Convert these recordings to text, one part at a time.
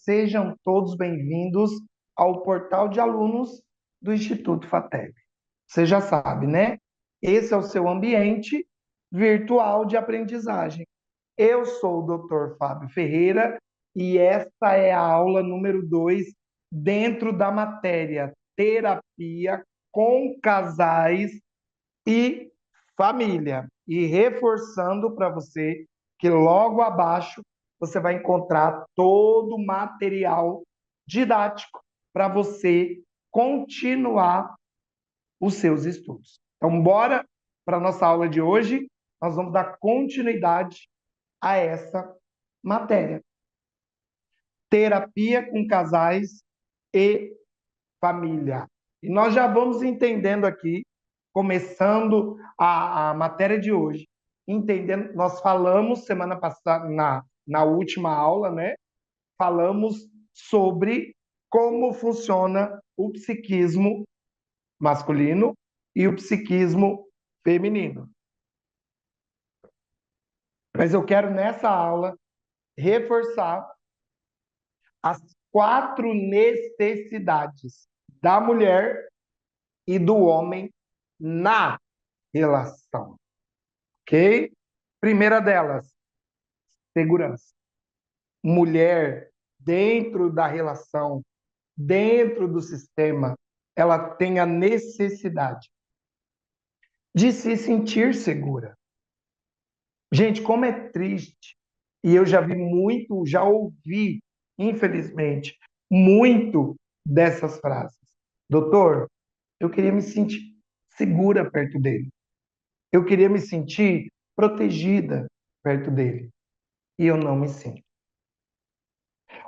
sejam todos bem-vindos ao portal de alunos do Instituto FATEB. Você já sabe, né? Esse é o seu ambiente virtual de aprendizagem. Eu sou o Dr. Fábio Ferreira e esta é a aula número 2 dentro da matéria Terapia com Casais e Família. E reforçando para você que logo abaixo você vai encontrar todo o material didático para você continuar os seus estudos. Então, bora para a nossa aula de hoje. Nós vamos dar continuidade a essa matéria. Terapia com casais e família. E nós já vamos entendendo aqui, começando a matéria de hoje, entendendo, nós falamos semana passada, na última aula, né? Falamos sobre como funciona o psiquismo masculino e o psiquismo feminino. Mas eu quero, nessa aula, reforçar as 4 necessidades da mulher e do homem na relação. Ok? Primeira delas, segurança. Mulher, dentro da relação, dentro do sistema, ela tem a necessidade de se sentir segura. Gente, como é triste. E eu já vi muito, já ouvi, infelizmente, muito dessas frases. Doutor, eu queria me sentir segura perto dele. Eu queria me sentir protegida perto dele. E eu não me sinto.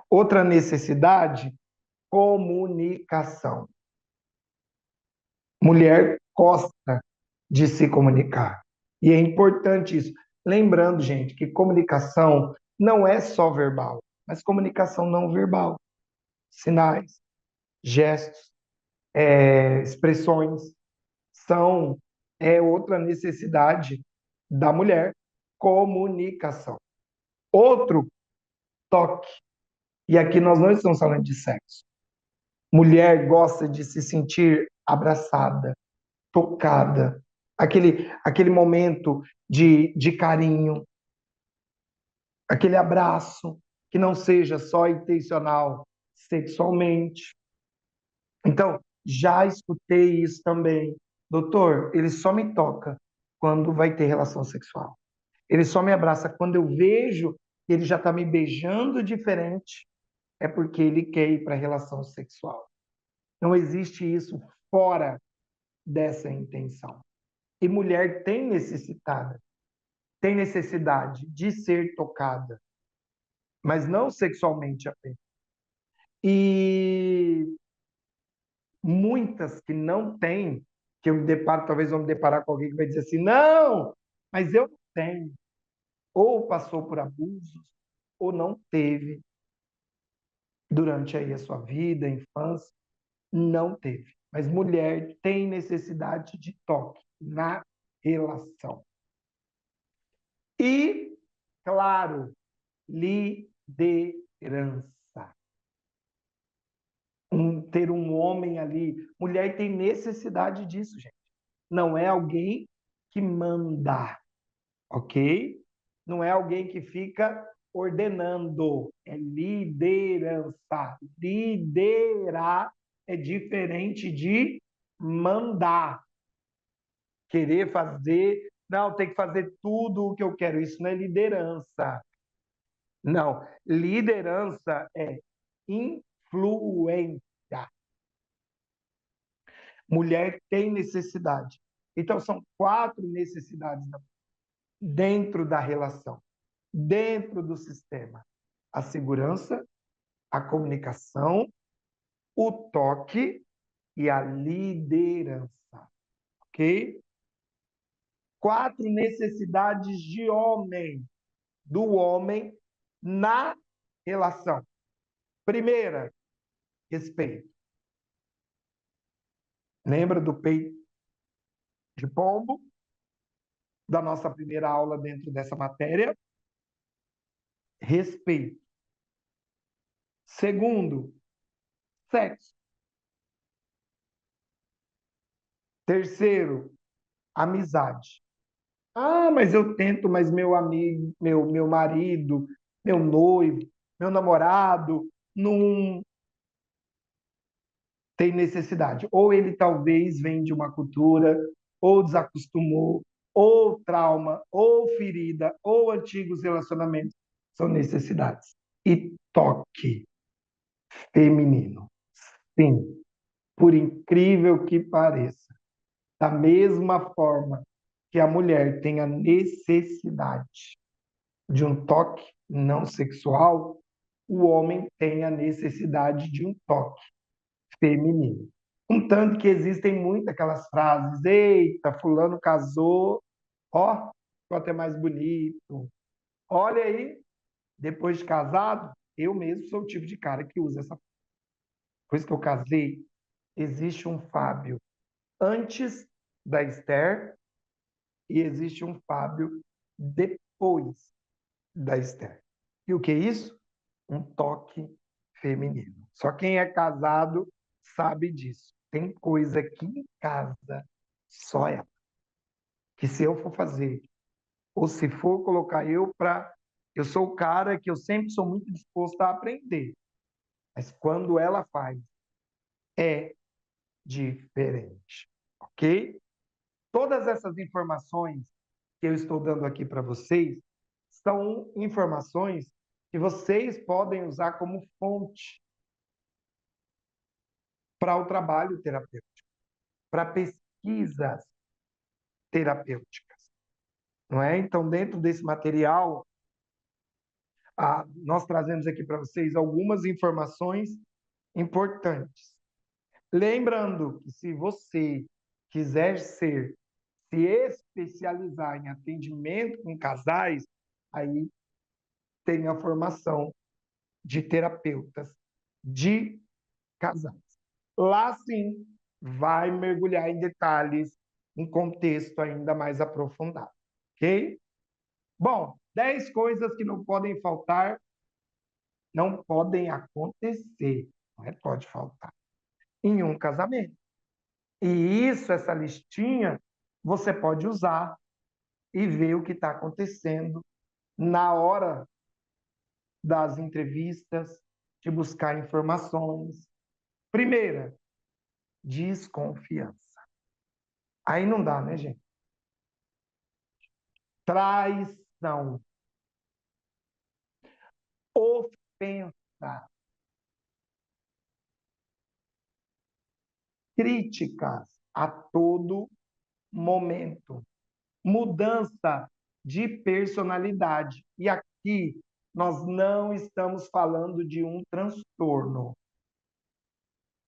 Outra necessidade, comunicação. Mulher gosta de se comunicar. E é importante isso. Lembrando, gente, que comunicação não é só verbal, mas comunicação não verbal. Sinais, gestos, expressões são outra necessidade da mulher. Comunicação. Outro, toque. E aqui nós não estamos falando de sexo. Mulher gosta de se sentir abraçada, tocada, aquele momento de carinho, aquele abraço que não seja só intencional sexualmente. Então, já escutei isso também. Doutor, ele só me toca quando vai ter relação sexual. Ele só me abraça quando eu vejo que ele já está me beijando diferente, é porque ele quer ir para a relação sexual. Não existe isso fora dessa intenção. E mulher tem necessidade de ser tocada, mas não sexualmente apenas. E muitas que não têm, que eu me deparo, talvez vou me deparar com alguém que vai dizer assim, não, mas eu não tenho. Ou passou por abusos, ou não teve durante aí a sua vida, a infância, não teve. Mas mulher tem necessidade de toque na relação. E, claro, liderança. Ter um homem ali. Mulher tem necessidade disso, gente. Não é alguém que manda, ok? Não é alguém que fica ordenando. É liderança. Liderar é diferente de mandar. Querer fazer. Não, tem que fazer tudo o que eu quero. Isso não é liderança. Não. Liderança é influência. Mulher tem necessidade. Então, são 4 necessidades dentro da relação, dentro do sistema: a segurança, a comunicação, o toque e a liderança. Ok? 4 necessidades de homem, do homem na relação. Primeira, respeito. Lembra do peito de pombo? Da nossa primeira aula dentro dessa matéria? Respeito. Segundo, sexo. Terceiro, amizade. Ah, mas eu tento, mas meu amigo, meu marido, meu noivo, meu namorado não tem necessidade. Ou ele talvez vem de uma cultura, ou desacostumou, ou trauma, ou ferida, ou antigos relacionamentos. São necessidades. E toque feminino. Sim, por incrível que pareça. Da mesma forma que a mulher tem a necessidade de um toque não sexual, o homem tem a necessidade de um toque feminino. Contanto que existem muitas aquelas frases, eita, fulano casou, ó, ficou até mais bonito. Olha aí, depois de casado, eu mesmo sou o tipo de cara que usa essa. Depois que eu casei, existe um Fábio antes da Esther e existe um Fábio depois da Esther. E o que é isso? Um toque feminino. Só quem é casado sabe disso. Tem coisa que em casa só ela. Que se eu for fazer, ou se for colocar eu para. Eu sou o cara que eu sempre sou muito disposto a aprender. Mas quando ela faz, é diferente. Ok? Todas essas informações que eu estou dando aqui para vocês são informações que vocês podem usar como fonte para o trabalho terapêutico, para pesquisas terapêuticas, não é? Então, dentro desse material, nós trazemos aqui para vocês algumas informações importantes. Lembrando que se você quiser se especializar em atendimento com casais, aí tem a formação de terapeutas de casais. Lá sim vai mergulhar em detalhes, em contexto ainda mais aprofundado, ok? Bom, 10 coisas que não podem faltar, não podem acontecer, não é? Pode faltar, em um casamento. E isso, essa listinha, você pode usar e ver o que está acontecendo na hora das entrevistas, de buscar informações. Primeira, desconfiança. Aí não dá, né, gente? Traição, ofensa, críticas a todo momento, mudança de personalidade. E aqui nós não estamos falando de um transtorno,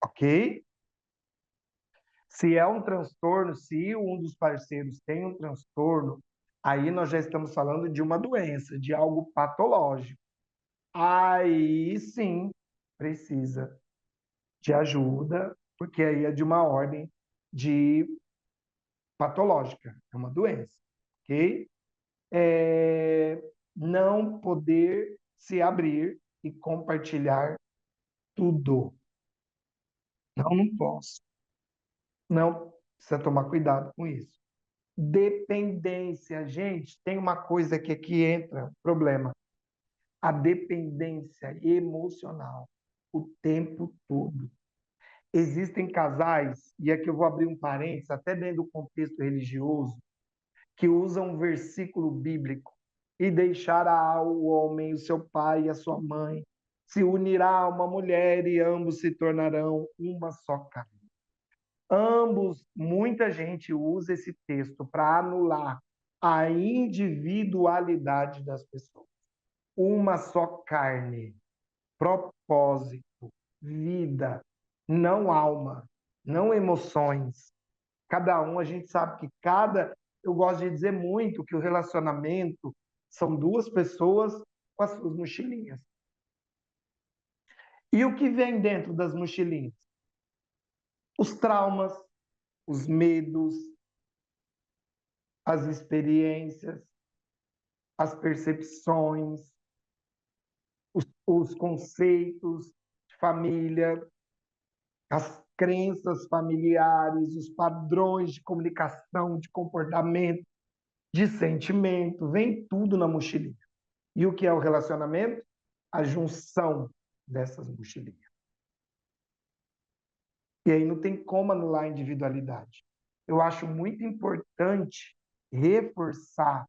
ok? Se é um transtorno, se um dos parceiros tem um transtorno, aí nós já estamos falando de uma doença, de algo patológico. Aí sim precisa de ajuda, porque aí é de uma ordem de patológica, é uma doença, ok? Não poder se abrir e compartilhar tudo. Não, não posso. Não, precisa tomar cuidado com isso. Dependência, gente, tem uma coisa que aqui entra, problema. A dependência emocional, o tempo todo. Existem casais, e aqui eu vou abrir um parênteses, até dentro do contexto religioso, que usam um versículo bíblico e deixará o homem, o seu pai e a sua mãe, se unirá a uma mulher e ambos se tornarão uma só carne. Ambos, muita gente usa esse texto para anular a individualidade das pessoas. Uma só carne, propósito, vida, não alma, não emoções. Cada um, a gente sabe que eu gosto de dizer muito que o relacionamento são duas pessoas com as suas mochilinhas. E o que vem dentro das mochilinhas? Os traumas, os medos, as experiências, as percepções, os conceitos de família, as crenças familiares, os padrões de comunicação, de comportamento, de sentimento, vem tudo na mochilinha. E o que é o relacionamento? A junção dessas mochilinhas. E aí não tem como anular a individualidade. Eu acho muito importante reforçar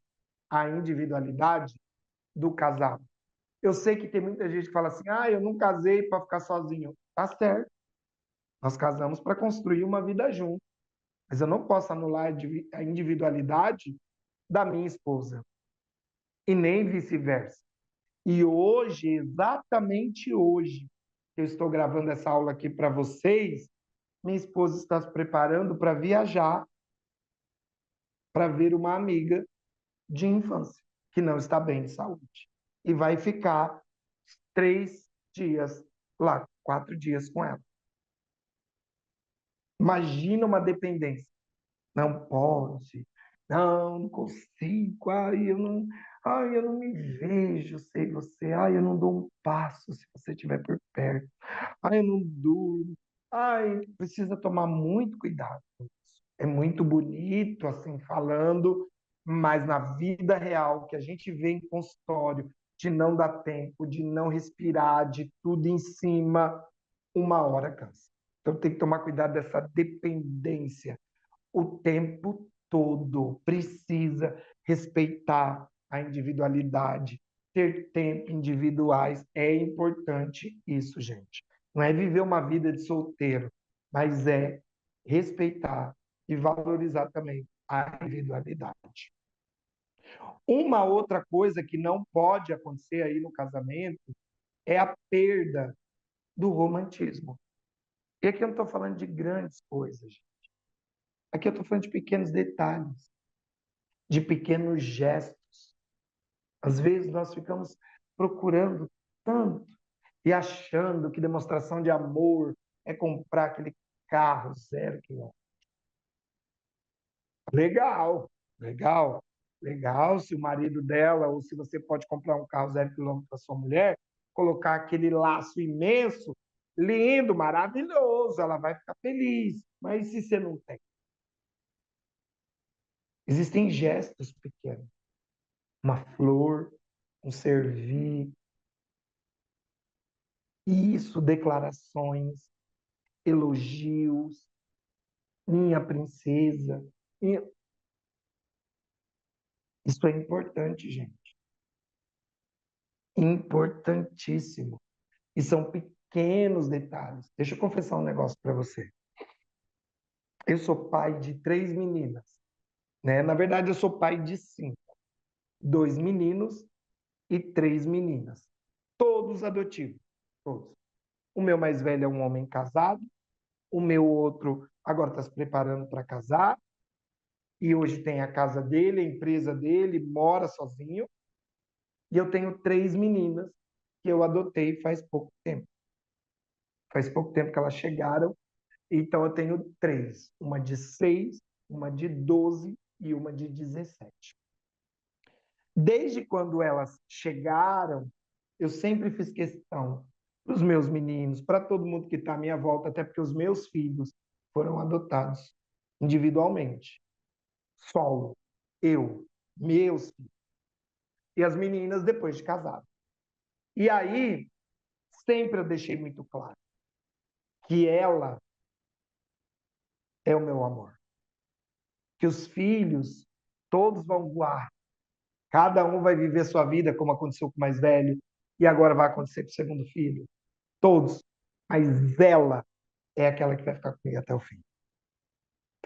a individualidade do casal. Eu sei que tem muita gente que fala assim: ah, eu não casei para ficar sozinho. Tá certo. Nós casamos para construir uma vida junto. Mas eu não posso anular a individualidade da minha esposa. E nem vice-versa. E hoje, exatamente hoje, que eu estou gravando essa aula aqui para vocês, minha esposa está se preparando para viajar para ver uma amiga de infância que não está bem de saúde. E vai ficar 3 dias lá, 4 dias com ela. Imagina uma dependência. Não pode, não consigo, eu não me vejo sem você, eu não dou um passo se você estiver por perto, eu não durmo, precisa tomar muito cuidado com isso. É muito bonito assim falando, mas na vida real que a gente vê em consultório, de não dar tempo, de não respirar, de tudo em cima, uma hora cansa. Então tem que tomar cuidado dessa dependência o tempo todo. Precisa respeitar a individualidade, ter tempo individuais. É importante isso, gente. Não é viver uma vida de solteiro, mas é respeitar e valorizar também a individualidade. Uma outra coisa que não pode acontecer aí no casamento é a perda do romantismo. E aqui eu não estou falando de grandes coisas. Aqui eu estou falando de pequenos detalhes, de pequenos gestos. Às vezes nós ficamos procurando tanto e achando que demonstração de amor é comprar aquele carro 0 km. Legal, legal, legal se o marido dela, ou se você pode comprar um carro 0 km para sua mulher, colocar aquele laço imenso, lindo, maravilhoso, ela vai ficar feliz. Mas se você não tem? Existem gestos pequenos. Uma flor, um servir, isso, declarações, elogios, minha princesa. Isso é importante, gente. Importantíssimo. E são pequenos detalhes. Deixa eu confessar um negócio para você. Eu sou pai de 3 meninas, né? Na verdade, eu sou pai de 5. 2 meninos e 3 meninas. Todos adotivos. Todos. O meu mais velho é um homem casado. O meu outro agora está se preparando para casar. E hoje tem a casa dele, a empresa dele, mora sozinho. E eu tenho 3 meninas que eu adotei faz pouco tempo. Faz pouco tempo que elas chegaram. Então eu tenho 3. Uma de 6, uma de 12 e uma de 17. Desde quando elas chegaram, eu sempre fiz questão para os meus meninos, para todo mundo que está à minha volta, até porque os meus filhos foram adotados individualmente. Solo. Eu. Meus filhos. E as meninas depois de casado. E aí, sempre eu deixei muito claro que ela é o meu amor. Que os filhos, todos vão voar. Cada um vai viver sua vida, como aconteceu com o mais velho, e agora vai acontecer com o segundo filho. Todos. Mas ela é aquela que vai ficar comigo até o fim.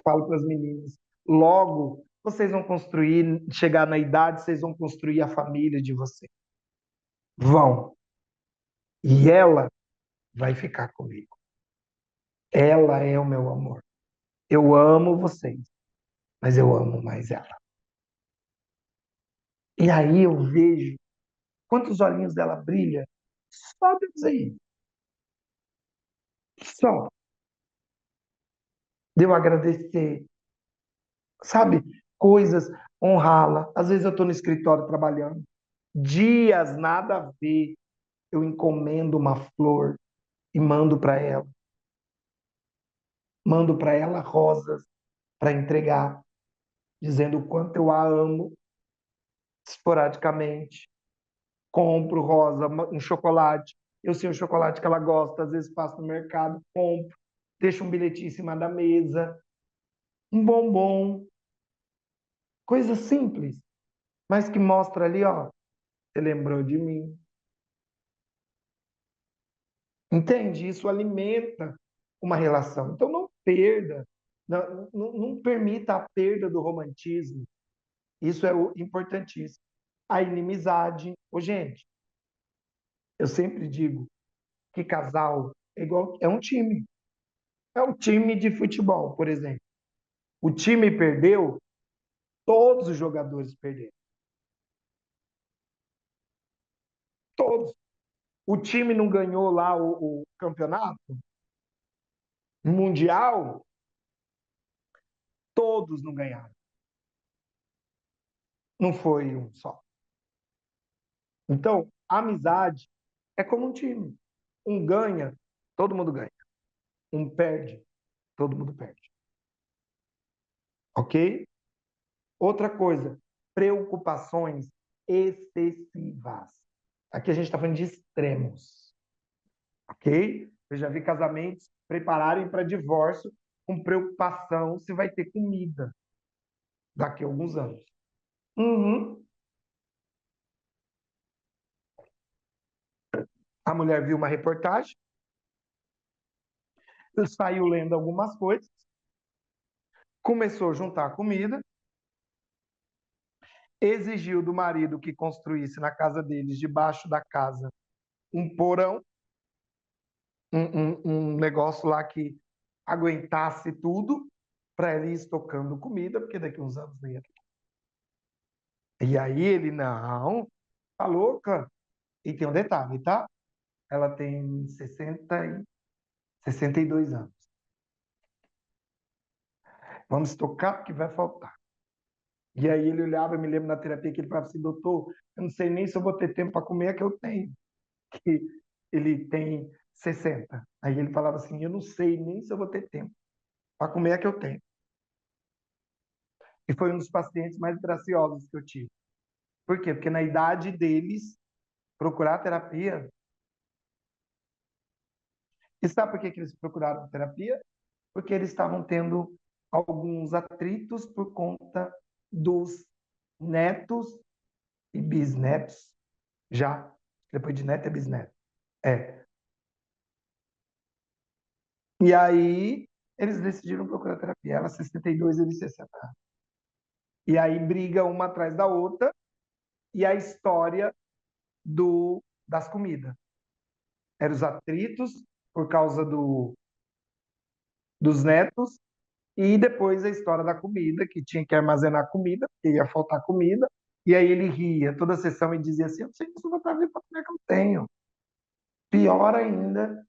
Falo para as meninas, logo vocês vão construir, chegar na idade, vocês vão construir a família de vocês. Vão. E ela vai ficar comigo. Ela é o meu amor. Eu amo vocês, mas eu amo mais ela. E aí eu vejo quantos olhinhos dela brilha. Só Deus aí. Só. De eu agradecer. Sabe? Coisas, honrá-la. Às vezes eu estou no escritório trabalhando. Dias nada a ver. eu encomendo uma flor e mando para ela. Mando para ela rosas para entregar, dizendo o quanto eu a amo esporadicamente. Compro rosa, um chocolate. Eu sei o chocolate que ela gosta, às vezes passo no mercado, compro, deixo um bilhetinho em cima da mesa, um bombom, coisa simples, mas que mostra ali, ó, você lembrou de mim. Entende? Isso alimenta uma relação. Então não perda, não permita a perda do romantismo. Isso é o importantíssimo. A inimizade. Ô, gente, eu sempre digo que casal é igual, é um time. É um time de futebol, por exemplo. O time perdeu, todos os jogadores perderam. Todos. O time não ganhou lá o campeonato mundial, todos não ganharam. Não foi um só. Então, a amizade é como um time. Um ganha, todo mundo ganha. Um perde, todo mundo perde. Ok? Outra coisa, preocupações excessivas. Aqui a gente está falando de extremos. Ok? Eu já vi casamentos prepararem para divórcio com preocupação se vai ter comida daqui a alguns anos. Uhum. A mulher viu uma reportagem, saiu lendo algumas coisas, começou a juntar comida, exigiu do marido que construísse na casa deles, debaixo da casa, um porão, um negócio lá que aguentasse tudo, para ele ir estocando comida, porque daqui a uns anos não ia ter. E aí ele, não, tá louca? E tem um detalhe, tá? Ela tem 62 anos. Vamos estocar porque vai faltar. E aí ele olhava, eu me lembro na terapia que ele falava assim, doutor, eu não sei nem se eu vou ter tempo para comer, é que eu tenho. Que ele tem 60. Aí ele falava assim, eu não sei nem se eu vou ter tempo para comer, é que eu tenho. E foi um dos pacientes mais graciosos que eu tive. Por quê? Porque na idade deles, procurar terapia. E sabe por que que eles procuraram terapia? Porque eles estavam tendo alguns atritos por conta dos netos e bisnetos, já. Depois de neto é bisneto. É. E aí eles decidiram procurar terapia. Ela 62, ele 60. E aí briga uma atrás da outra e a história das comidas. Eram os atritos por causa dos netos e depois a história da comida, que tinha que armazenar comida, porque ia faltar comida. E aí ele ria toda a sessão e dizia assim: eu não sei se eu vou estar vivo para comer que eu tenho. Pior ainda,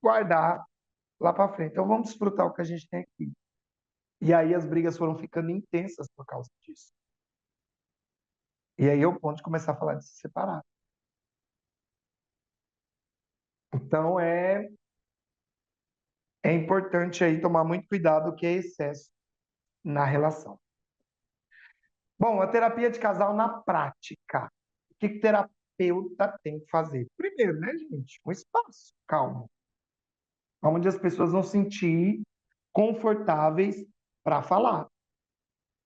guardar lá para frente. Então vamos desfrutar o que a gente tem aqui. E aí as brigas foram ficando intensas por causa disso. E aí é o ponto de começar a falar de se separar. Então é importante aí tomar muito cuidado que é excesso na relação. Bom, a terapia de casal na prática. O que o terapeuta tem que fazer? Primeiro, né, gente? Um espaço calmo, onde as pessoas vão se sentir confortáveis para falar.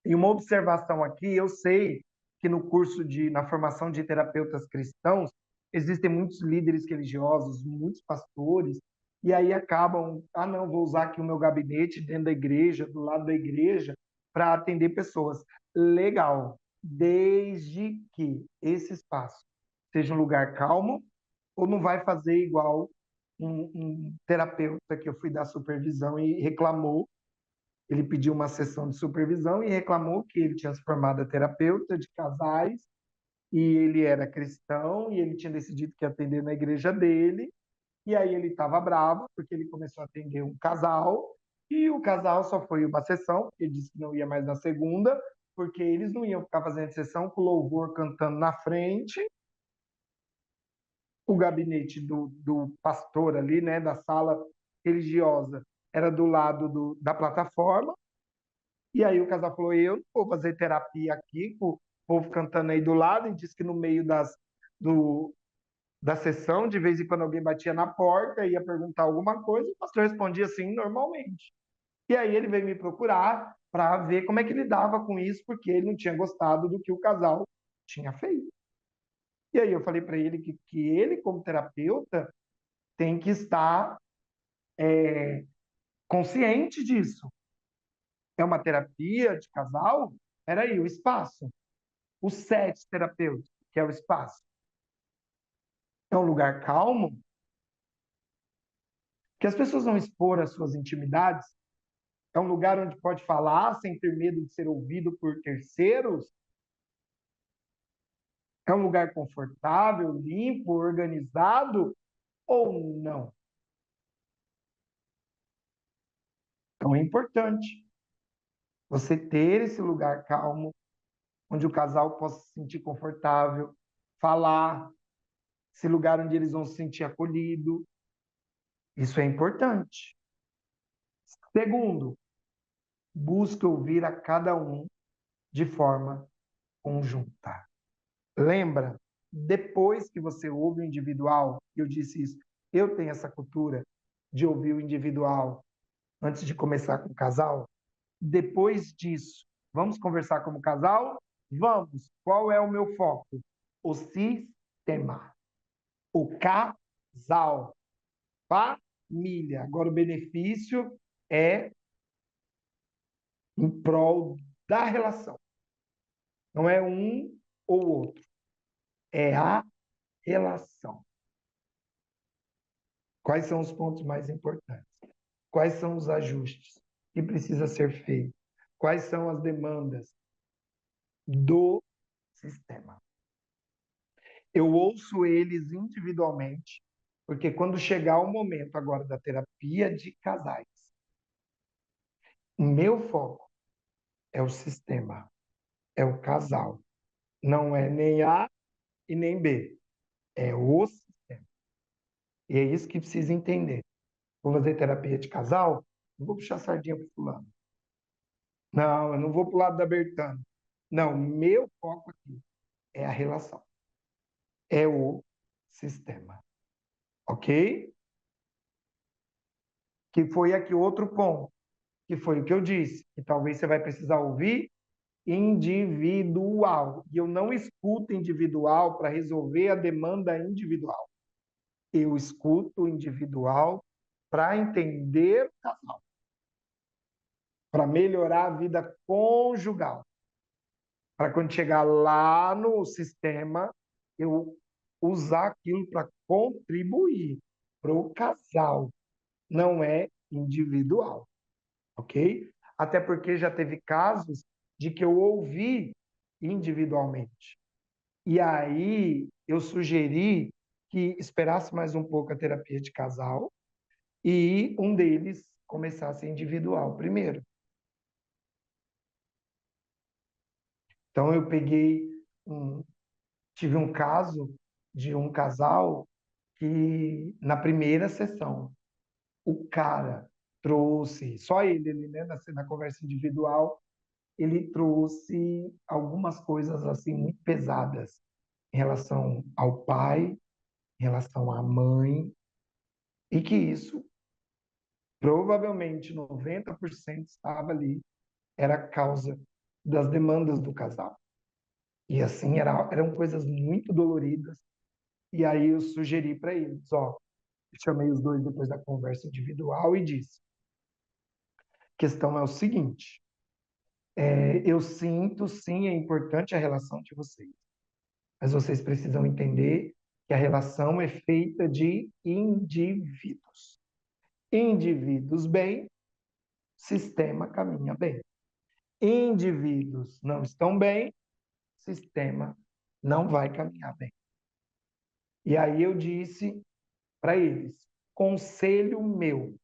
E uma observação aqui, eu sei que no curso na formação de terapeutas cristãos, existem muitos líderes religiosos, muitos pastores, e aí acabam, não, vou usar aqui o meu gabinete dentro da igreja, do lado da igreja, para atender pessoas. Legal, desde que esse espaço seja um lugar calmo, ou não vai fazer igual um terapeuta que eu fui dar supervisão e reclamou. Ele pediu uma sessão de supervisão e reclamou que ele tinha se formado a terapeuta de casais e ele era cristão e ele tinha decidido que ia atender na igreja dele. E aí ele estava bravo porque ele começou a atender um casal e o casal só foi uma sessão, ele disse que não ia mais na segunda, porque eles não iam ficar fazendo sessão com louvor cantando na frente O gabinete do pastor ali, né, da sala religiosa, era do lado da plataforma. E aí o casal falou: eu não vou fazer terapia aqui, com o povo cantando aí do lado, e disse que no meio do, da sessão, de vez em quando alguém batia na porta, ia perguntar alguma coisa, o pastor respondia assim, normalmente. E aí ele veio me procurar para ver como é que ele lidava com isso, porque ele não tinha gostado do que o casal tinha feito. E aí eu falei para ele que ele, como terapeuta, tem que estar consciente disso. É uma terapia de casal? Peraí, o espaço. O set terapêutico, que é o espaço. É um lugar calmo, que as pessoas vão expor as suas intimidades. É um lugar onde pode falar sem ter medo de ser ouvido por terceiros. É um lugar confortável, limpo, organizado ou não? Então é importante você ter esse lugar calmo, onde o casal possa se sentir confortável, falar, esse lugar onde eles vão se sentir acolhidos. Isso é importante. Segundo, busque ouvir a cada um de forma conjunta. Lembra, depois que você ouve o individual, eu disse isso, eu tenho essa cultura de ouvir o individual antes de começar com o casal. Depois disso, vamos conversar como casal? Vamos. Qual é o meu foco? O sistema. O casal. Família. Agora, o benefício é em prol da relação. Não é um ou outro. É a relação. Quais são os pontos mais importantes? Quais são os ajustes que precisa ser feito? Quais são as demandas do sistema? Eu ouço eles individualmente, porque quando chegar o momento agora da terapia de casais, o meu foco é o sistema, é o casal. Não é nem A e nem B, é o sistema. E é isso que precisa entender. Vou fazer terapia de casal, não vou puxar sardinha para fulano. Não, eu não vou para o lado da Bertana. Não, meu foco aqui é a relação, é o sistema. Ok? Que foi aqui outro ponto, que foi o que eu disse, que talvez você vai precisar ouvir individual. E eu não escuto individual para resolver a demanda individual. Eu escuto individual para entender o casal, para melhorar a vida conjugal. Para quando chegar lá no sistema, eu usar aquilo para contribuir para o casal, não é individual, ok? Até porque já teve casos de que eu ouvi individualmente. E aí eu sugeri que esperasse mais um pouco a terapia de casal e um deles começasse individual primeiro. Então eu tive um caso de um casal que na primeira sessão o cara trouxe, só ele né, na conversa individual, ele trouxe algumas coisas assim muito pesadas em relação ao pai, em relação à mãe, e que isso provavelmente 90% estava ali, era a causa das demandas do casal. E assim, eram coisas muito doloridas. E aí eu sugeri para eles, ó, chamei os dois depois da conversa individual e disse, a questão é o seguinte, eu sinto, sim, é importante a relação de vocês, mas vocês precisam entender que a relação é feita de indivíduos. Indivíduos bem, sistema caminha bem. Indivíduos não estão bem, sistema não vai caminhar bem. E aí eu disse para eles, conselho meu,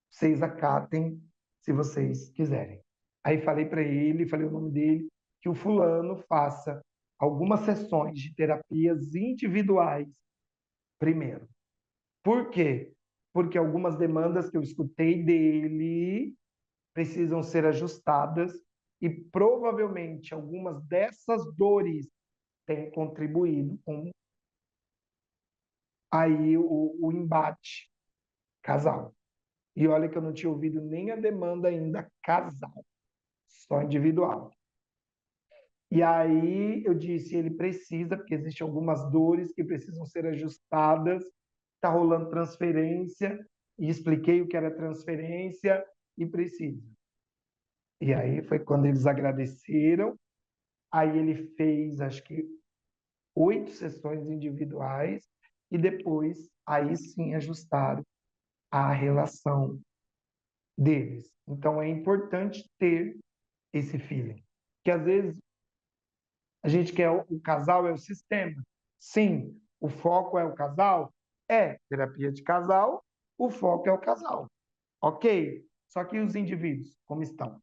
vocês acatem se vocês quiserem. Aí falei para ele, falei o nome dele, que o fulano faça algumas sessões de terapias individuais primeiro. Por quê? Porque algumas demandas que eu escutei dele precisam ser ajustadas e provavelmente algumas dessas dores têm contribuído com aí o embate casal. E olha que eu não tinha ouvido nem a demanda ainda casal, só individual. E aí eu disse, ele precisa, porque existem algumas dores que precisam ser ajustadas, está rolando transferência, e expliquei o que era transferência e precisa. E aí foi quando eles agradeceram, aí ele fez, acho que 8 sessões individuais, e depois, aí sim, ajustaram a relação deles. Então é importante ter esse feeling. Que às vezes a gente quer o casal é o sistema. Sim, o foco é o casal? É, terapia de casal, o foco é o casal. Ok? Só que os indivíduos, como estão?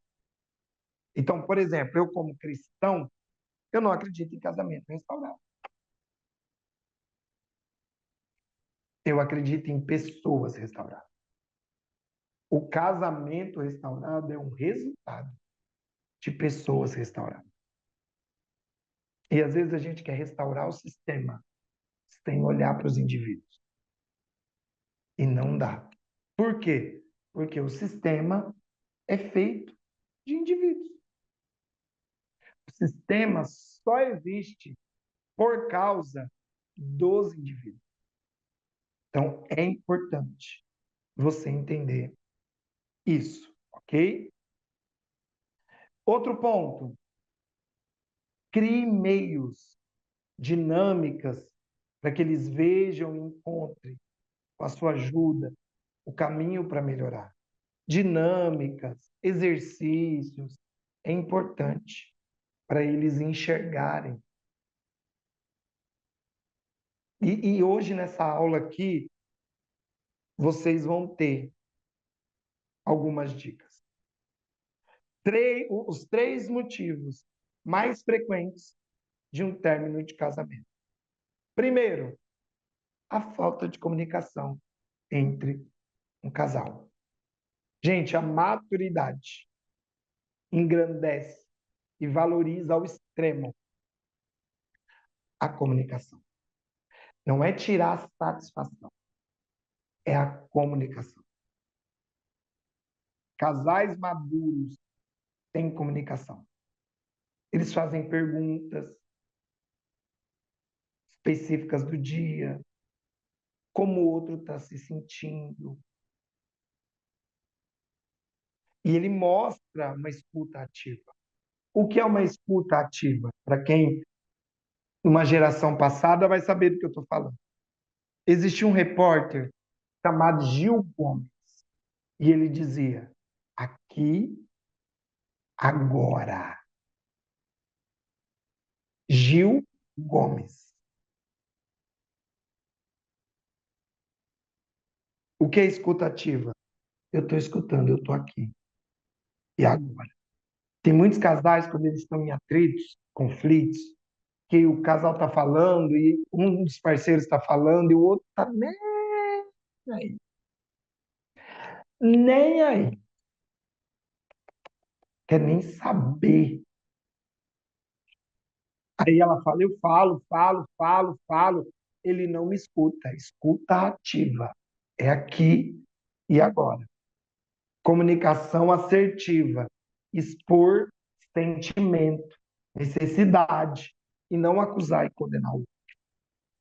Então, por exemplo, eu como cristão, eu não acredito em casamento restaurado. Eu acredito em pessoas restauradas. O casamento restaurado é um resultado de pessoas restauradas. E às vezes a gente quer restaurar o sistema sem olhar para os indivíduos. E não dá. Por quê? Porque o sistema é feito de indivíduos. O sistema só existe por causa dos indivíduos. Então, é importante você entender isso, ok? Outro ponto, crie meios, dinâmicas, para que eles vejam e encontrem, com a sua ajuda, o caminho para melhorar. Dinâmicas, exercícios, é importante para eles enxergarem. E hoje, nessa aula aqui, vocês vão ter algumas dicas. Os 3 motivos mais frequentes de um término de casamento. Primeiro, a falta de comunicação entre um casal. Gente, a maturidade engrandece e valoriza ao extremo a comunicação. Não é tirar a satisfação, é a comunicação. Casais maduros têm comunicação. Eles fazem perguntas específicas do dia, como o outro está se sentindo. E ele mostra uma escuta ativa. O que é uma escuta ativa? Para quem, uma geração passada, vai saber do que eu estou falando. Existia um repórter chamado Gil Gomes, e ele dizia: aqui, agora. Gil Gomes. O que é escuta ativa? Eu estou escutando, eu estou aqui. E agora? Tem muitos casais, quando eles estão em atritos, conflitos, que o casal está falando e um dos parceiros está falando e o outro está nem aí. Nem aí. Quer nem saber. Aí ela fala, eu falo, falo, falo, falo. Ele não me escuta. Escuta ativa. É aqui e agora. Comunicação assertiva. Expor sentimento, necessidade. E não acusar e condenar o outro.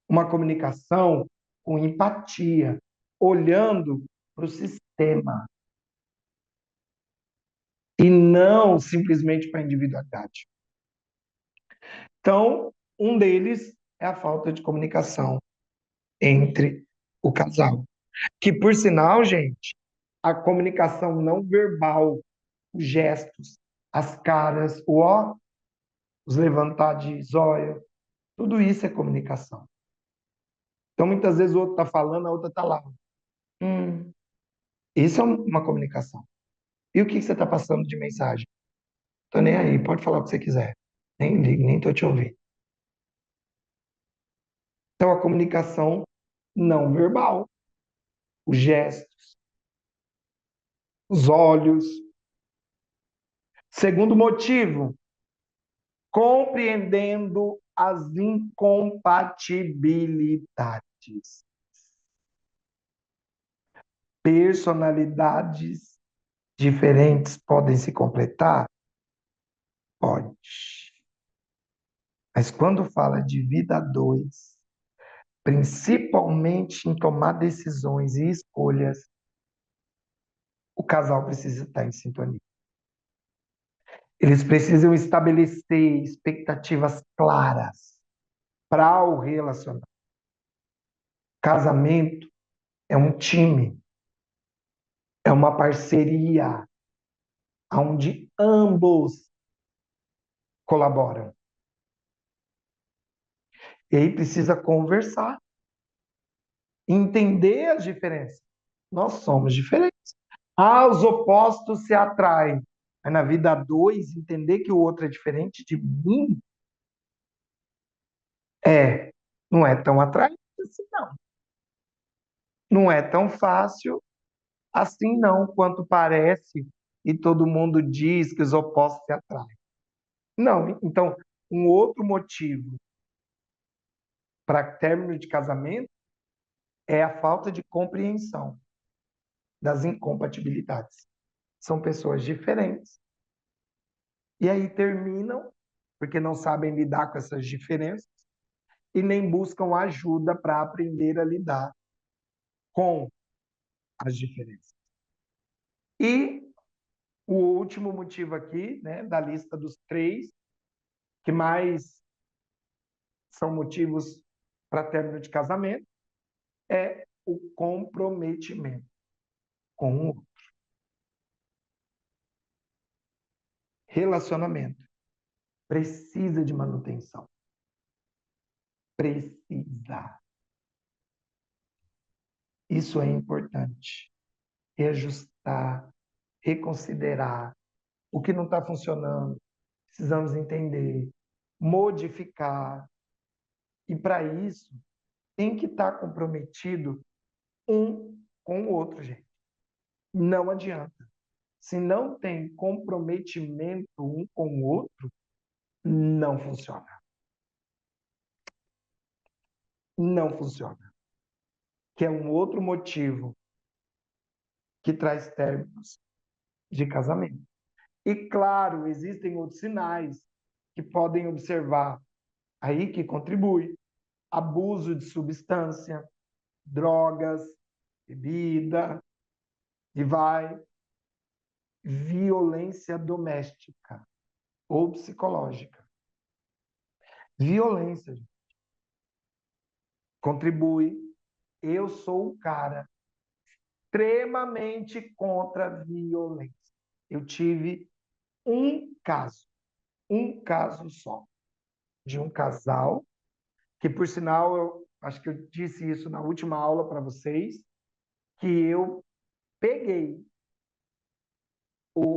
Uma comunicação com empatia, olhando para o sistema e não simplesmente para a individualidade. Então, um deles é a falta de comunicação entre o casal. Que, por sinal, gente, a comunicação não verbal, os gestos, as caras, o ó, os levantar de zóio, tudo isso é comunicação. Então, muitas vezes o outro está falando, a outra está lá. Isso é uma comunicação. E o que você está passando de mensagem? Tô nem aí, pode falar o que você quiser. Nem ligo, nem tô te ouvindo. Então, a comunicação não verbal, os gestos, os olhos. Segundo motivo, compreendendo as incompatibilidades. Personalidades diferentes podem se completar? Pode. Mas quando fala de vida a dois, principalmente em tomar decisões e escolhas, o casal precisa estar em sintonia. Eles precisam estabelecer expectativas claras para o relacionamento. Casamento é um time, é uma parceria onde ambos colaboram. E aí precisa conversar, entender as diferenças. Nós somos diferentes. Ah, os opostos se atraem. Mas na vida a dois, entender que o outro é diferente de mim não é tão atraente assim, não. Não é tão fácil assim, não, quanto parece e todo mundo diz que os opostos se atraem. Não, então, um outro motivo para término de casamento é a falta de compreensão das incompatibilidades. São pessoas diferentes. E aí terminam porque não sabem lidar com essas diferenças e nem buscam ajuda para aprender a lidar com as diferenças. E o último motivo aqui, né, da lista dos três, que mais são motivos para término de casamento, é o comprometimento com o relacionamento. Precisa de manutenção. Precisa. Isso é importante. Reajustar, reconsiderar o que não está funcionando. Precisamos entender, modificar. E para isso, tem que estar comprometido um com o outro, gente. Não adianta. Se não tem comprometimento um com o outro, não funciona. Não funciona. Que é um outro motivo que traz términos de casamento. E claro, existem outros sinais que podem observar aí que contribui. Abuso de substância, drogas, bebida, e vai. Violência doméstica ou psicológica. Violência, gente, contribui. Eu sou um cara extremamente contra a violência. Eu tive um caso só, de um casal, que por sinal, eu acho que eu disse isso na última aula para vocês, que eu peguei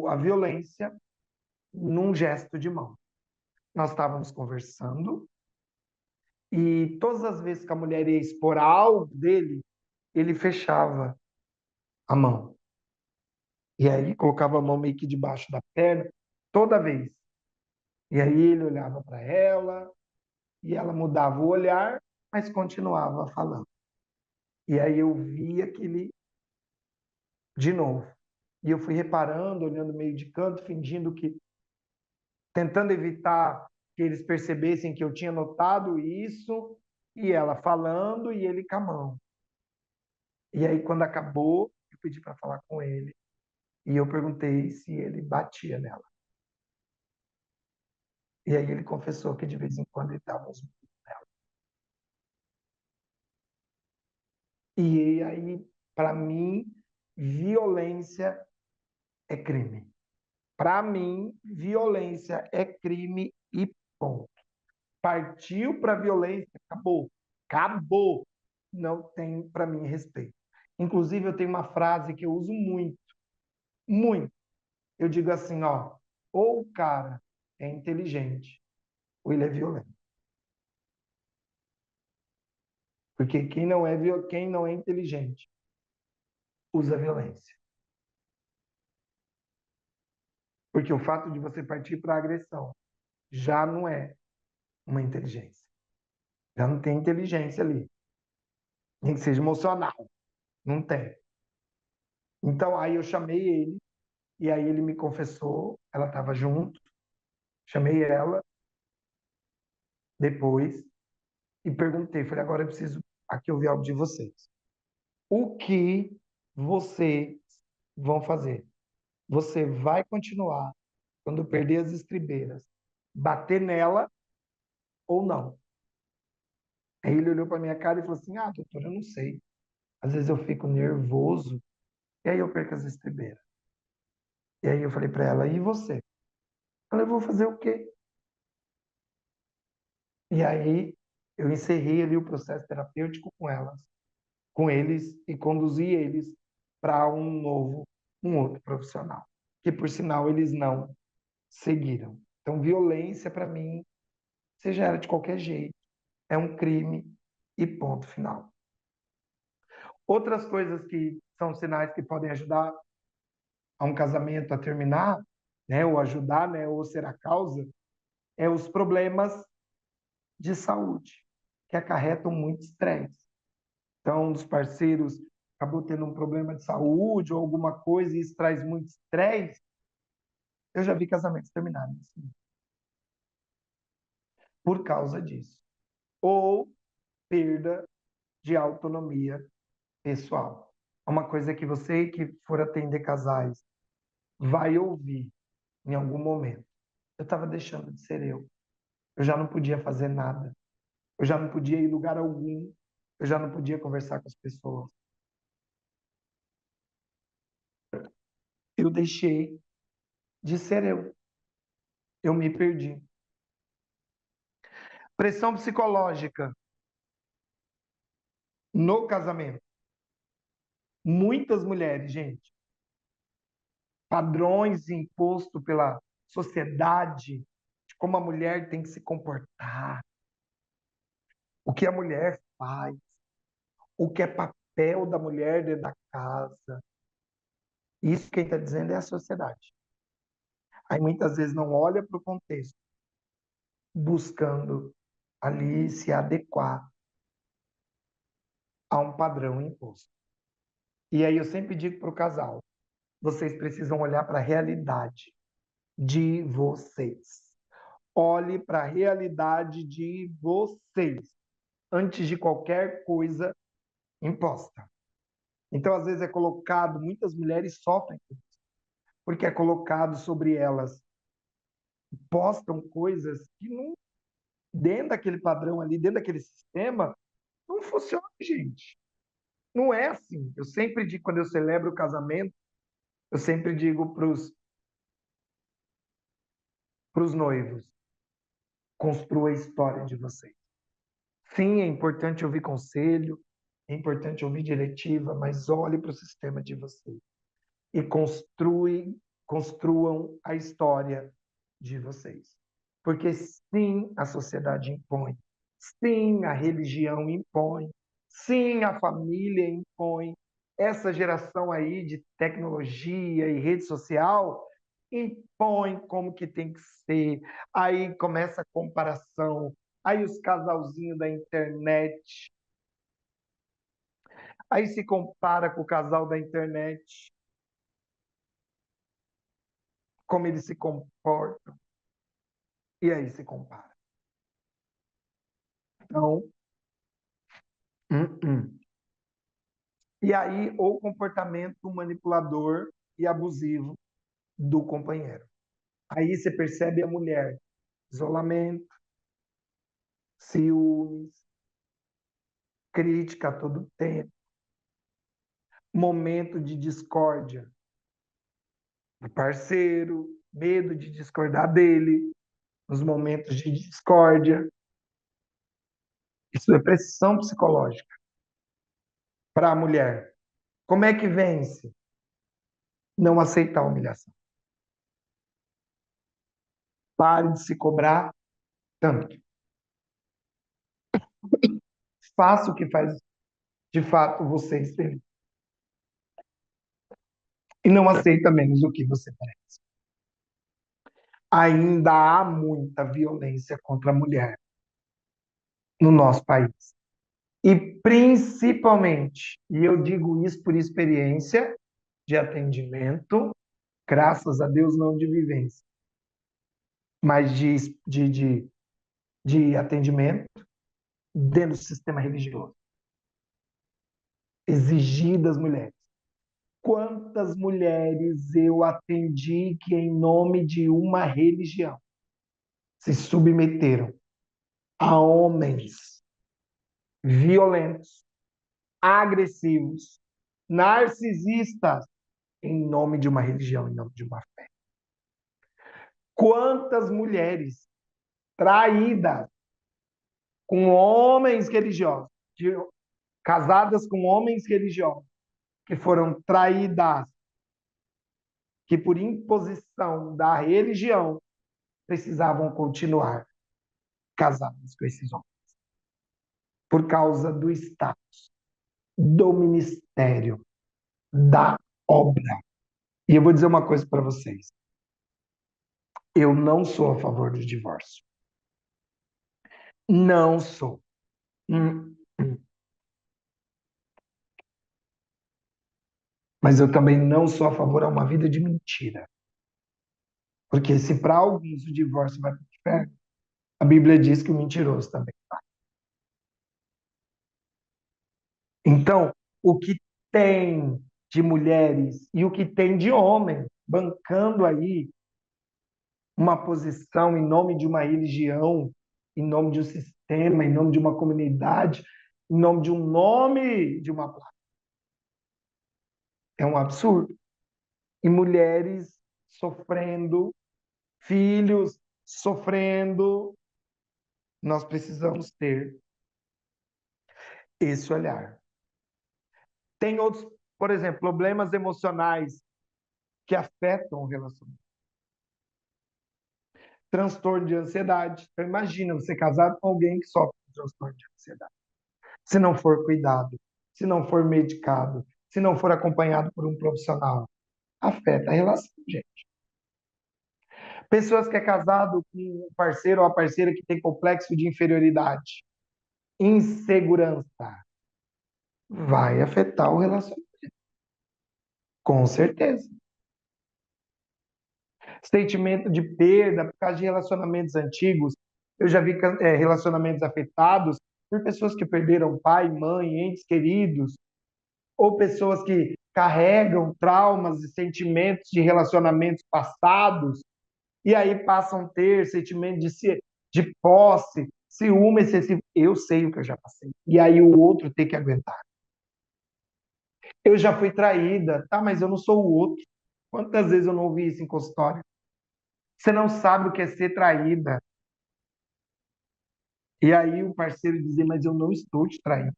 a violência num gesto de mão. Nós estávamos conversando e todas as vezes que a mulher ia expor algo dele, ele fechava a mão. E aí colocava a mão meio que debaixo da perna, toda vez. E aí ele olhava para ela, e ela mudava o olhar, mas continuava falando. E aí eu vi aquele de novo. E eu fui reparando, olhando meio de canto, fingindo que, tentando evitar que eles percebessem que eu tinha notado isso, e ela falando e ele com a mão. E aí, quando acabou, eu pedi para falar com ele. E eu perguntei se ele batia nela. E aí ele confessou que de vez em quando ele dava uns... E aí, para mim, violência é crime. Para mim, violência é crime e ponto. Partiu para violência, acabou. Acabou. Não tem, para mim, respeito. Inclusive, eu tenho uma frase que eu uso muito, muito. Eu digo assim, ó, ou o cara é inteligente, ou ele é violento. Porque quem não é inteligente usa violência. Porque o fato de você partir para a agressão já não é uma inteligência. Já não tem inteligência ali. Nem que seja emocional. Não tem. Então, aí eu chamei ele, e aí ele me confessou, ela estava junto, chamei ela depois e perguntei, falei, agora eu preciso aqui ouvir algo de vocês. O que vocês vão fazer? Você vai continuar, quando perder as estribeiras, bater nela ou não? Aí ele olhou para minha cara e falou assim, doutor, eu não sei. Às vezes eu fico nervoso e aí eu perco as estribeiras. E aí eu falei para ela, e você? Ela, eu vou fazer o quê? E aí eu encerrei ali o processo terapêutico com eles e conduzi eles para um outro profissional, que por sinal eles não seguiram. Então, violência para mim, seja ela de qualquer jeito, é um crime e ponto final. Outras coisas que são sinais que podem ajudar a um casamento a terminar, né, ou ajudar, né, ou ser a causa, é os problemas de saúde, que acarretam muito estresse. Então, um dos parceiros acabou tendo um problema de saúde ou alguma coisa e isso traz muito estresse, eu já vi casamentos terminarem assim, por causa disso. Ou perda de autonomia pessoal. Uma coisa que você que for atender casais vai ouvir em algum momento. Eu estava deixando de ser eu. Eu já não podia fazer nada. Eu já não podia ir em lugar algum. Eu já não podia conversar com as pessoas. Eu deixei de ser eu. Eu me perdi. Pressão psicológica no casamento. Muitas mulheres, gente, padrões impostos pela sociedade de como a mulher tem que se comportar, o que a mulher faz, o que é papel da mulher dentro da casa. Isso quem está dizendo é a sociedade. Aí muitas vezes não olha para o contexto, buscando ali se adequar a um padrão imposto. E aí eu sempre digo para o casal, vocês precisam olhar para a realidade de vocês. Olhe para a realidade de vocês antes de qualquer coisa imposta. Então, às vezes é colocado, muitas mulheres sofrem porque é colocado sobre elas, postam coisas que não, dentro daquele padrão ali, dentro daquele sistema, não funciona, gente. Não é assim. Eu sempre digo, quando eu celebro o casamento, eu sempre digo para os noivos, construa a história de vocês. Sim, é importante ouvir conselho, é importante ouvir diretiva, mas olhe para o sistema de vocês e construam a história de vocês. Porque sim, a sociedade impõe, sim, a religião impõe, sim, a família impõe. Essa geração aí de tecnologia e rede social impõe como que tem que ser. Aí começa a comparação, aí os casalzinhos da internet, aí se compara com o casal da internet, como eles se comportam, e aí se compara. Então, uh-uh. E aí o comportamento manipulador e abusivo do companheiro. Aí você percebe a mulher, isolamento, ciúmes, crítica a todo tempo, momento de discórdia do parceiro, medo de discordar dele, nos momentos de discórdia. Isso é pressão psicológica para a mulher. Como é que vence? Não aceitar a humilhação. Pare de se cobrar tanto. faça o que faz de fato você feliz. E não aceita menos do que você merece. Ainda há muita violência contra a mulher no nosso país. E principalmente, e eu digo isso por experiência de atendimento, graças a Deus não de vivência, mas de atendimento dentro do sistema religioso. Exigir das mulheres. Quantas mulheres eu atendi que, em nome de uma religião, se submeteram a homens violentos, agressivos, narcisistas, em nome de uma religião, em nome de uma fé. Quantas mulheres traídas com homens religiosos, casadas com homens religiosos, que foram traídas, que por imposição da religião precisavam continuar casadas com esses homens, por causa do status, do ministério, da obra. E eu vou dizer uma coisa para vocês. Eu não sou a favor do divórcio. Não sou. Hum. Mas eu também não sou a favor a uma vida de mentira. Porque se para alguns o divórcio vai para o inferno, a Bíblia diz que o mentiroso também vai. Então, o que tem de mulheres e o que tem de homens bancando aí uma posição em nome de uma religião, em nome de um sistema, em nome de uma comunidade, em nome de um nome de uma placa. É um absurdo. E mulheres sofrendo, filhos sofrendo, nós precisamos ter esse olhar. Tem outros, por exemplo, problemas emocionais que afetam o relacionamento. Transtorno de ansiedade. Então, imagina você casado com alguém que sofre de transtorno de ansiedade. Se não for cuidado, se não for medicado, se não for acompanhado por um profissional, afeta a relação, gente. Pessoas que é casado com um parceiro ou a parceira que tem complexo de inferioridade, insegurança, vai afetar o relacionamento, com certeza. Sentimento de perda por causa de relacionamentos antigos. Eu já vi relacionamentos afetados por pessoas que perderam pai, mãe, entes queridos, ou pessoas que carregam traumas e sentimentos de relacionamentos passados, e aí passam a ter sentimento de posse, ciúme excessivo. Eu sei o que eu já passei. E aí o outro tem que aguentar. Eu já fui traída, tá? Mas eu não sou o outro. Quantas vezes eu não ouvi isso em consultório? Você não sabe o que é ser traída. E aí o parceiro dizer, mas eu não estou te traindo.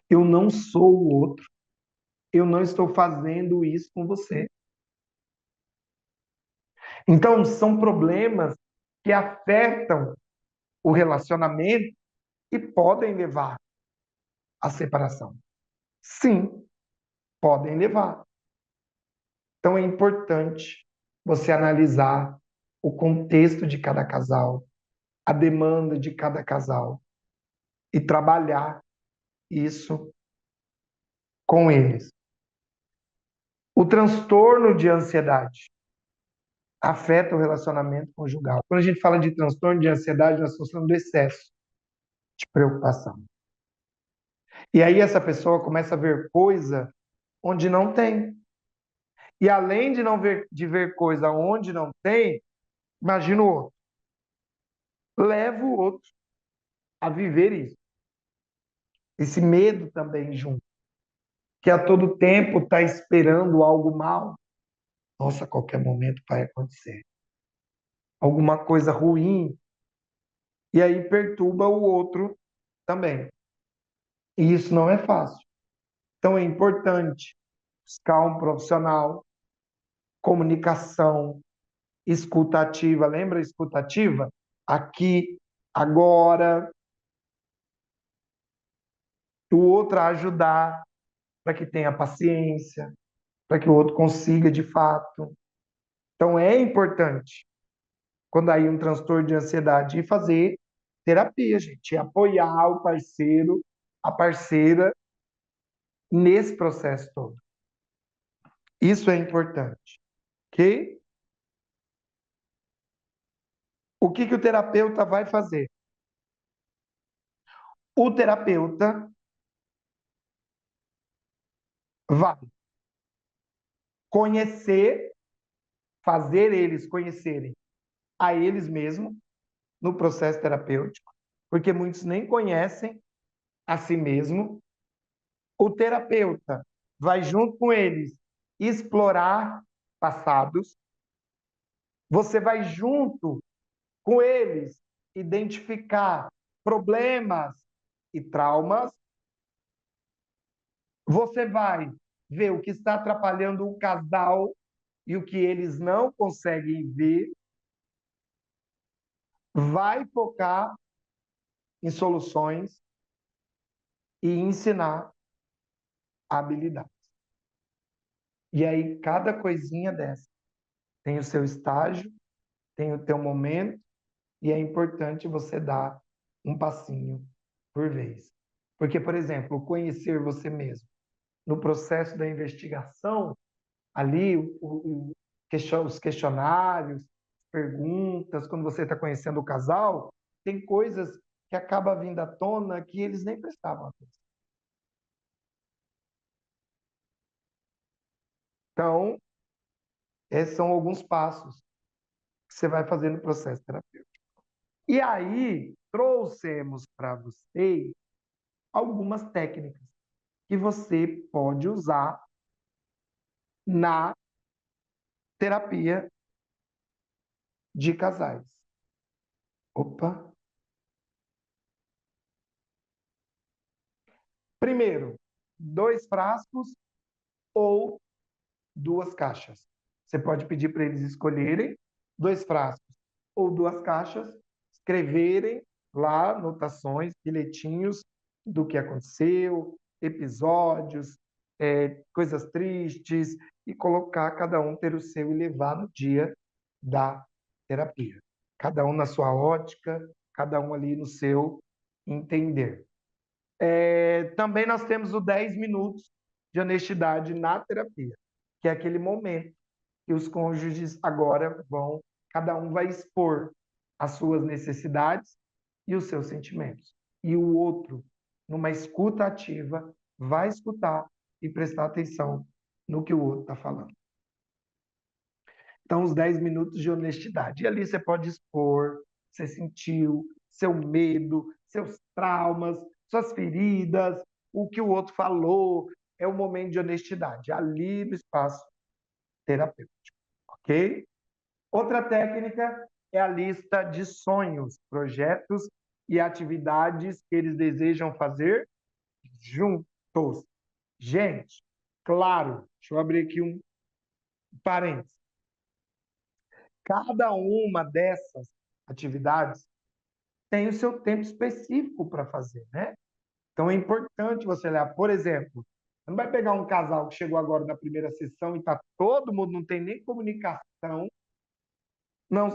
Eu não sou o outro. Eu não estou fazendo isso com você. Então, são problemas que afetam o relacionamento e podem levar à separação. Sim, podem levar. Então, é importante você analisar o contexto de cada casal, a demanda de cada casal e trabalhar isso com eles. O transtorno de ansiedade afeta o relacionamento conjugal. Quando a gente fala de transtorno de ansiedade, nós estamos falando do excesso de preocupação. E aí essa pessoa começa a ver coisa onde não tem. E além de não ver, de ver coisa onde não tem, imagina o outro. Leva o outro a viver isso. Esse medo também junto. Que a todo tempo está esperando algo mal. Nossa, a qualquer momento vai acontecer. Alguma coisa ruim. E aí perturba o outro também. E isso não é fácil. Então é importante buscar um profissional, comunicação, escutativa. Lembra a escutativa? Aqui, agora. o outro a ajudar para que tenha paciência, para que o outro consiga de fato. Então é importante, quando aí um transtorno de ansiedade, ir fazer terapia, gente, e apoiar o parceiro, a parceira nesse processo todo. Isso é importante, ok? O que que o terapeuta vai fazer? O terapeuta vai conhecer, fazer eles conhecerem a eles mesmos no processo terapêutico, porque muitos nem conhecem a si mesmo. O terapeuta vai junto com eles explorar passados. Você vai junto com eles identificar problemas e traumas. Você vai ver o que está atrapalhando o casal e o que eles não conseguem ver. Vai focar em soluções e ensinar habilidades. E aí, cada coisinha dessa tem o seu estágio, tem o teu momento, e é importante você dar um passinho por vez. Porque, por exemplo, conhecer você mesmo no processo da investigação, ali os questionários, perguntas, quando você está conhecendo o casal, tem coisas que acabam vindo à tona que eles nem prestavam atenção. Então, esses são alguns passos que você vai fazer no processo terapêutico. E aí, trouxemos para vocês algumas técnicas que você pode usar na terapia de casais. Opa! Primeiro, 2 frascos ou 2 caixas. Você pode pedir para eles escolherem 2 frascos ou 2 caixas, escreverem lá anotações, bilhetinhos do que aconteceu, episódios, coisas tristes, e colocar cada um ter o seu e levar no dia da terapia. Cada um na sua ótica, cada um ali no seu entender. Também nós temos o 10 minutos de honestidade na terapia, que é aquele momento que os cônjuges agora vão, cada um vai expor as suas necessidades e os seus sentimentos. E o outro, numa escuta ativa, vai escutar e prestar atenção no que o outro está falando. Então, os 10 minutos de honestidade. E ali você pode expor, você sentiu, seu medo, seus traumas, suas feridas, o que o outro falou. É um momento de honestidade, ali no espaço terapêutico, ok? Outra técnica é a lista de sonhos, projetos e atividades que eles desejam fazer juntos. Gente, claro, deixa eu abrir aqui um parênteses. Cada uma dessas atividades tem o seu tempo específico para fazer, né? Então é importante você olhar, por exemplo, você não vai pegar um casal que chegou agora na primeira sessão e está todo mundo, não tem nem comunicação, não,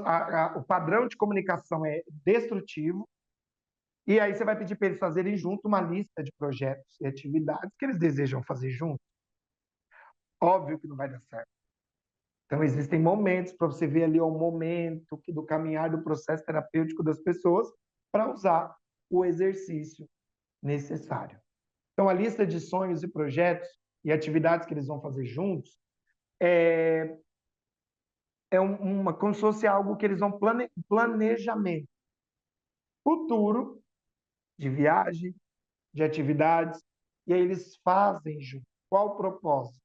o padrão de comunicação é destrutivo, e aí você vai pedir para eles fazerem junto uma lista de projetos e atividades que eles desejam fazer junto. Óbvio que não vai dar certo. Então, existem momentos para você ver ali o momento do caminhar do processo terapêutico das pessoas para usar o exercício necessário. Então, a lista de sonhos e projetos e atividades que eles vão fazer juntos como se fosse algo que eles vão planejamento futuro de viagem, de atividades, e aí eles fazem juntos. Qual o propósito?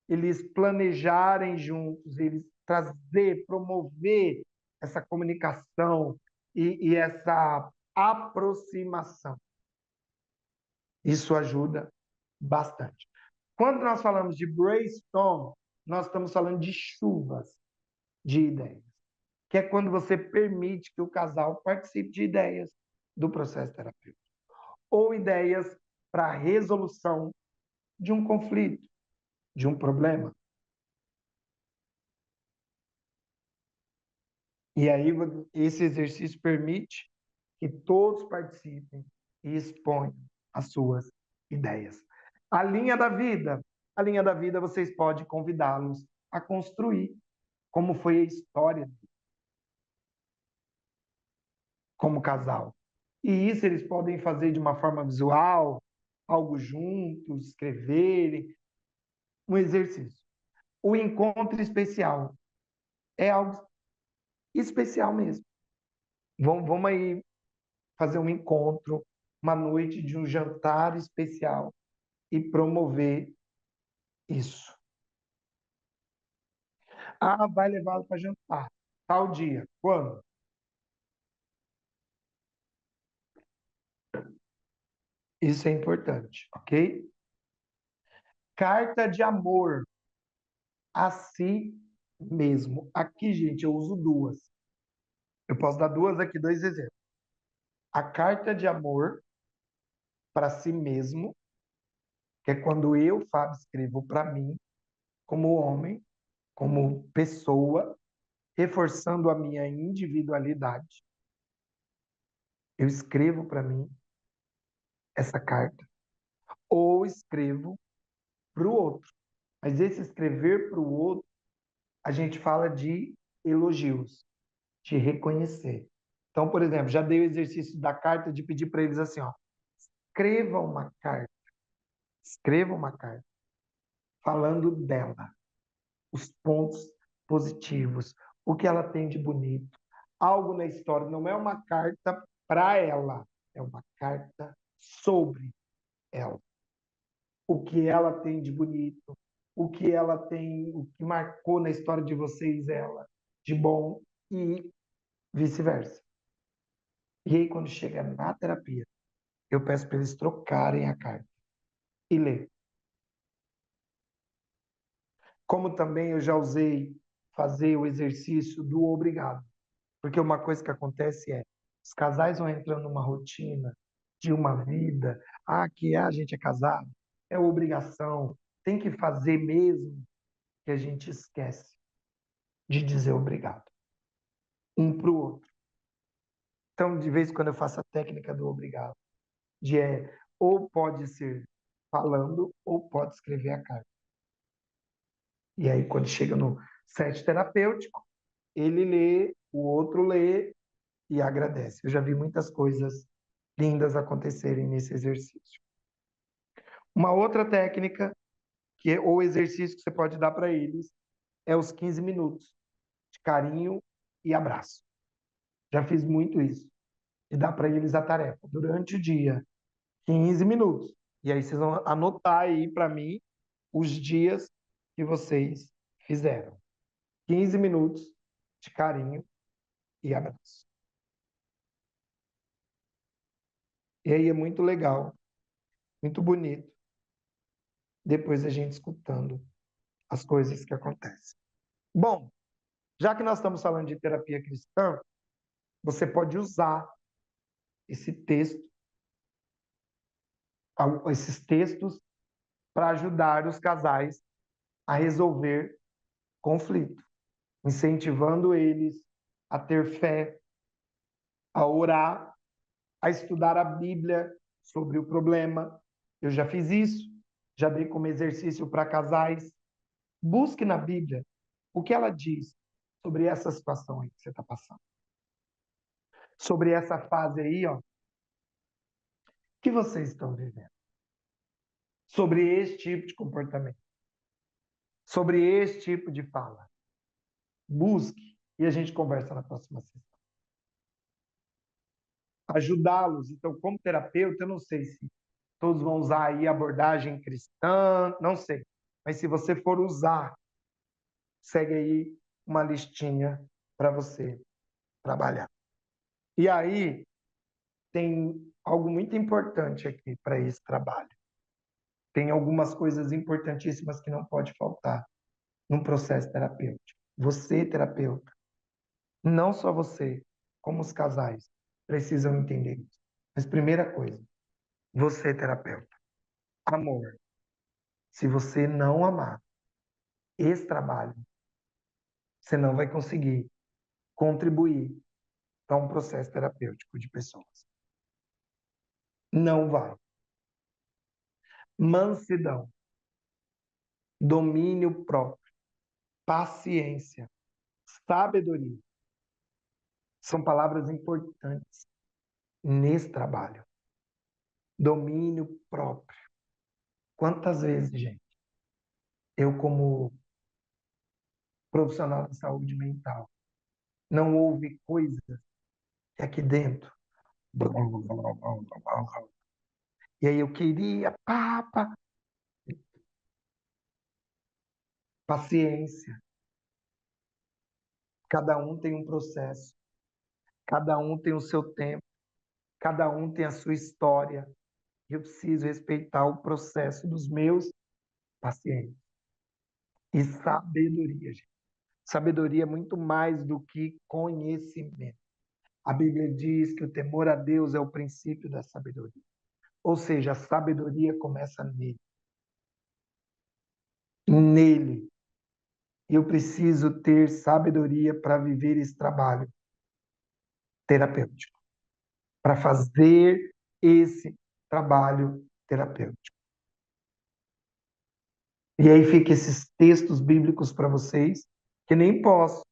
Eles planejarem juntos, eles trazer, promover essa comunicação e essa aproximação. Isso ajuda bastante. Quando nós falamos de brainstorm, nós estamos falando de chuvas de ideias, que é quando você permite que o casal participe de ideias do processo terapêutico, ou ideias para a resolução de um conflito, de um problema. E aí, esse exercício permite que todos participem e exponham as suas ideias. A linha da vida. A linha da vida, vocês podem convidá-los a construir como foi a história como casal. E isso eles podem fazer de uma forma visual, algo juntos, escreverem, um exercício. O encontro especial é algo especial mesmo. Vamos aí fazer um encontro, uma noite de um jantar especial e promover isso. Ah, vai levá-lo para jantar. Tal dia. Quando? Isso é importante, ok? Carta de amor a si mesmo. Aqui, gente, eu uso duas. Eu posso dar duas aqui, dois exemplos. A carta de amor para si mesmo, que é quando eu, Fábio, escrevo para mim, como homem, como pessoa, reforçando a minha individualidade. Eu escrevo para mim essa carta. Ou escrevo para o outro. Mas esse escrever para o outro, a gente fala de elogios, de reconhecer. Então, por exemplo, já dei o exercício da carta de pedir para eles assim, ó, escreva uma carta, escreva uma carta falando dela, os pontos positivos, o que ela tem de bonito, algo na história. Não é uma carta para ela, é uma carta sobre ela. O que ela tem de bonito, o que ela tem, o que marcou na história de vocês ela de bom e vice-versa. E aí, quando chega na terapia, eu peço para eles trocarem a carta e ler. Como também eu já usei fazer o exercício do obrigado. Porque uma coisa que acontece é, os casais vão entrando numa rotina de uma vida, que a gente é casado, é obrigação, tem que fazer mesmo, que a gente esquece de dizer obrigado um para o outro. Então, de vez em quando eu faço a técnica do obrigado, de ou pode ser falando ou pode escrever a carta. E aí, quando chega no set terapêutico, ele lê, o outro lê e agradece. Eu já vi muitas coisas lindas acontecerem nesse exercício. Uma outra técnica, ou exercício que você pode dar para eles, é os 15 minutos de carinho e abraço. Já fiz muito isso. E dá para eles a tarefa durante o dia, 15 minutos. E aí vocês vão anotar aí para mim os dias que vocês fizeram. 15 minutos de carinho e abraço. E aí é muito legal, muito bonito, depois a gente escutando as coisas que acontecem. Bom, já que nós estamos falando de terapia cristã, você pode usar esse texto, esses textos para ajudar os casais a resolver conflito, incentivando eles a ter fé, a orar, a estudar a Bíblia sobre o problema. Eu já fiz isso, já dei como exercício para casais. Busque na Bíblia o que ela diz sobre essa situação aí que você está passando. Sobre essa fase aí, ó, que vocês estão vivendo. Sobre esse tipo de comportamento. Sobre esse tipo de fala. Busque e a gente conversa na próxima sessão. Ajudá-los. Então, como terapeuta, eu não sei se todos vão usar aí abordagem cristã, não sei. Mas se você for usar, segue aí uma listinha para você trabalhar. E aí, tem algo muito importante aqui para esse trabalho. Tem algumas coisas importantíssimas que não pode faltar num processo terapêutico. Você, terapeuta, não só você, como os casais, precisam entender isso. Mas primeira coisa, você, terapeuta. amor. Se você não amar esse trabalho, você não vai conseguir contribuir para um processo terapêutico de pessoas. Não vai. Mansidão, domínio próprio, paciência, sabedoria são palavras importantes nesse trabalho. Domínio próprio. Quantas vezes, gente, eu, como profissional de saúde mental, não houve coisas que aqui dentro. E aí eu queria, paciência. Cada um tem um processo, cada um tem o seu tempo, cada um tem a sua história. E eu preciso respeitar o processo dos meus pacientes. E sabedoria, gente. Sabedoria é muito mais do que conhecimento. A Bíblia diz que o temor a Deus é o princípio da sabedoria. Ou seja, a sabedoria começa nele. Nele. E eu preciso ter sabedoria para viver esse trabalho terapêutico, para fazer esse trabalho terapêutico. E aí fica esses textos bíblicos para vocês, que nem posso,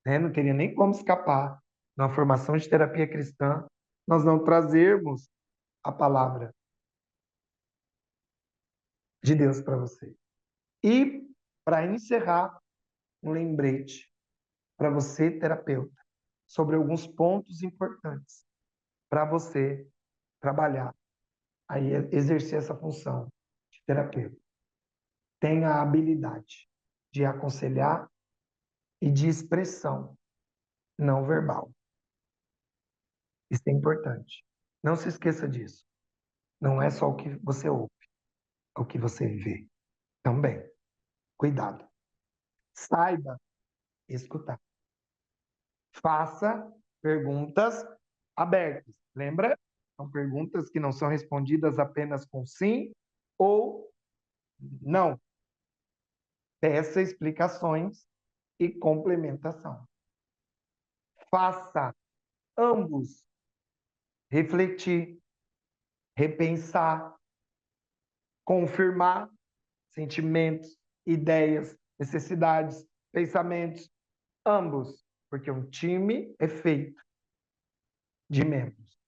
né? Não teria nem como escapar na formação de terapia cristã, nós não trazermos a palavra de Deus para vocês. E, para encerrar, um lembrete para você, terapeuta, sobre alguns pontos importantes para você trabalhar, aí exercer essa função de terapeuta. Tenha a habilidade de aconselhar e de expressão não verbal. Isso é importante. Não se esqueça disso. Não é só o que você ouve, é o que você vê também. Cuidado. Saiba escutar. Faça perguntas abertas. Lembra? São perguntas que não são respondidas apenas com sim ou não. Peça explicações e complementação. Faça ambos refletir, repensar, confirmar sentimentos, ideias, necessidades, pensamentos, ambos, porque um time é feito de membros.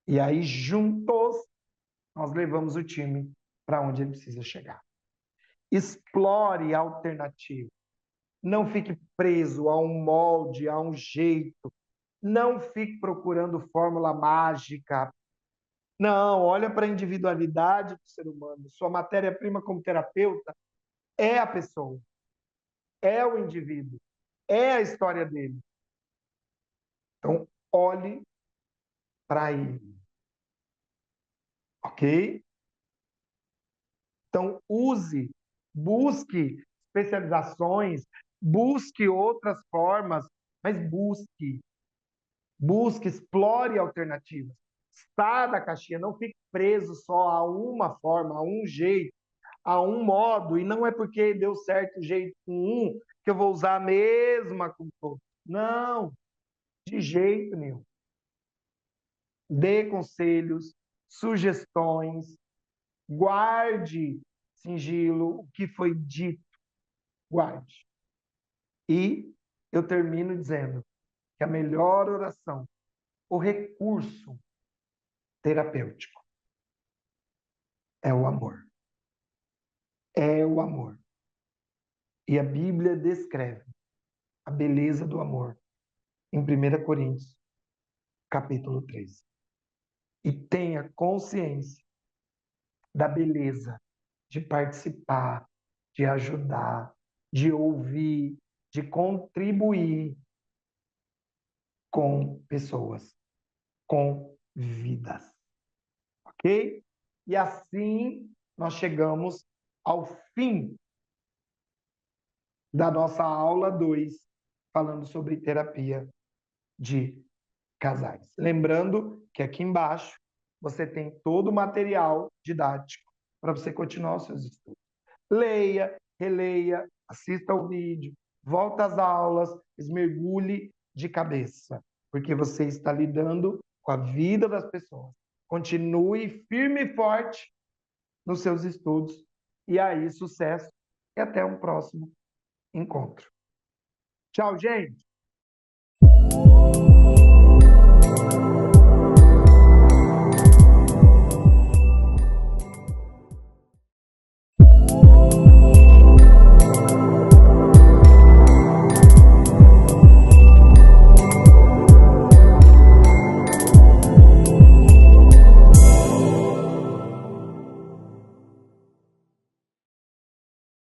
E aí, juntos, nós levamos o time para onde ele precisa chegar. Explore alternativas. Não fique preso a um molde, a um jeito. Não fique procurando fórmula mágica. Não, olha para a individualidade do ser humano. Sua matéria-prima como terapeuta é a pessoa, é o indivíduo, é a história dele. Então, olhe para ele. Ok? Então, use, busque especializações, busque outras formas, mas busque, explore alternativas. Saia da caixinha, não fique preso só a uma forma, a um jeito, a um modo, e não é porque deu certo o jeito com um que eu vou usar a mesma com todos. Não, de jeito nenhum. Dê conselhos, sugestões, guarde sigilo, o que foi dito, guarde. E eu termino dizendo que a melhor oração, o recurso terapêutico, é o amor. É o amor. E a Bíblia descreve a beleza do amor em 1 Coríntios, capítulo 3. E tenha consciência da beleza de participar, de ajudar, de ouvir, de contribuir com pessoas, com vidas. Ok? E assim nós chegamos ao fim da nossa aula 2, falando sobre terapia de casais. Lembrando que aqui embaixo você tem todo o material didático para você continuar os seus estudos. Leia, releia, assista ao vídeo, volta às aulas, mergulhe de cabeça, porque você está lidando com a vida das pessoas. Continue firme e forte nos seus estudos, e aí sucesso e até um próximo encontro. Tchau, gente!